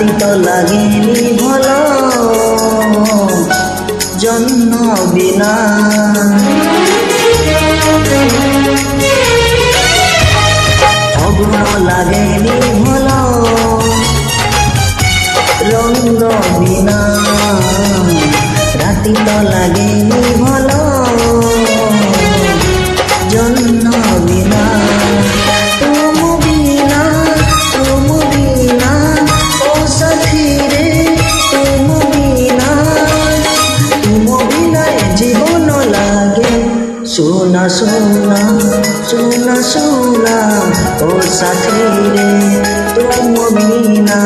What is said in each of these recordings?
রাতি তো লাগেনি ভালো জন্ম বিনা অগুণ লাগেনি ভালো রঙ্গ বিনা রাতি তো লাগেনি ভালো জন্ম বিনা তুম বিনা ও সাথী রে তুম বিনা জীবন লাগে সোনা সোনা সোনা সোনা ও সাথী রে তুম বিনা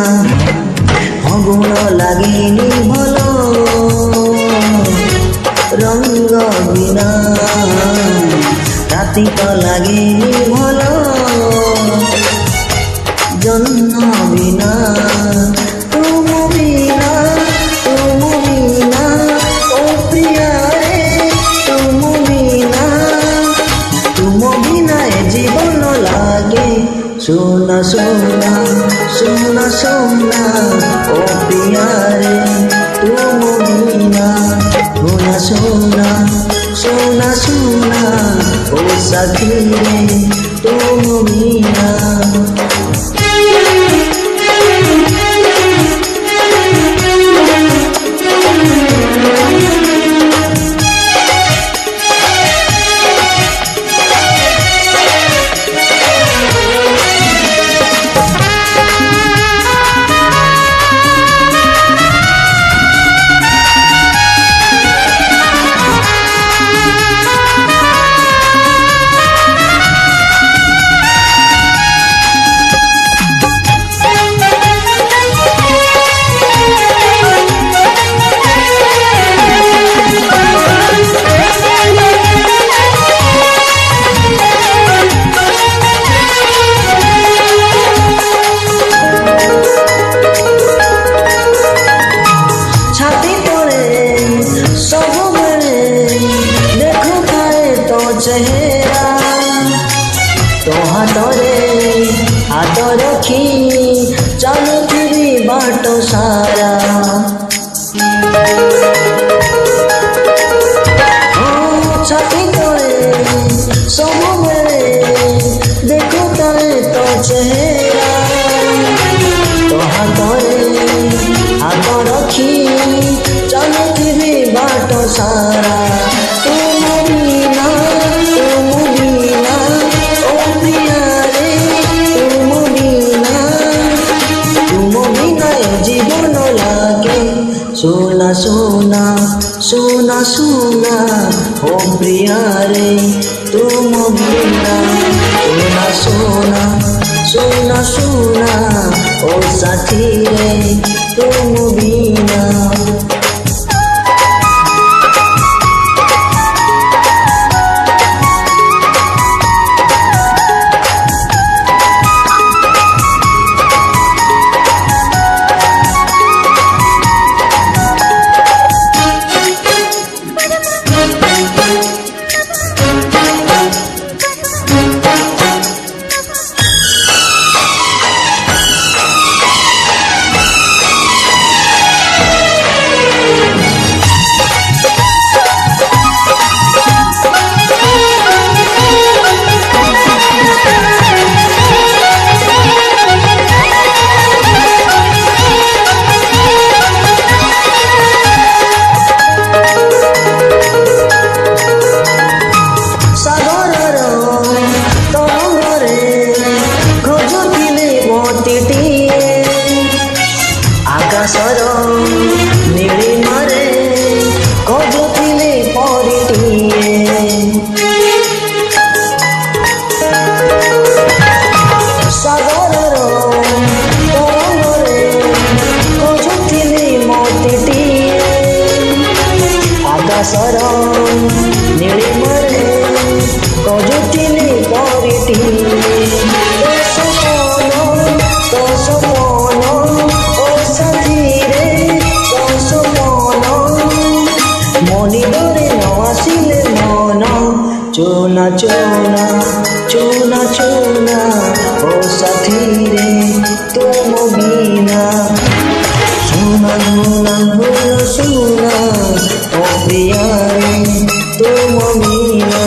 অগুণ লাগেনি ভালো রঙ্গ বিনা রাতি তো লাগেনি ভালো জন্ম বিনা তুম বিনা ও প্রিয়া রে তুম বিনা জীবন লাগে সোনা সোনা সোনা সোনা ও প্রিয়া রে তুম বিনা সোনা সোনা সোনা সোনা ও সাথী রে তুম বিনা चेहरा तो हाथ रखी चलुथिबी बाट सारा छाती तले सबुबेले देखु तारे तो चेहरा तो हाथ रखी चलुथिबी बाट सारा सोना सोना सोना सोना ओ प्रिया रे तुम बिना सोना सोना सोना सोना ओ साथी रे तुम बिना आकाशर नीलिमारे खोजुथिले परिटिए सागरर तरंगरे खोजुथिले मोतीटिए आकाशर नीलिमारे खोजुथिले परिटिए चोना चोना चोना चोना ओ साथी रे तुम बिना सुना ओ प्रिया रे तुम मीना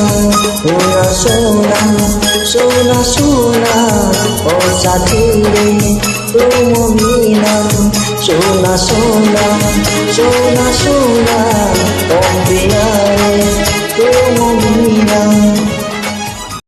सोना सोना सोना ओ साथी रे तुम मीना सोना सोना सोना सोना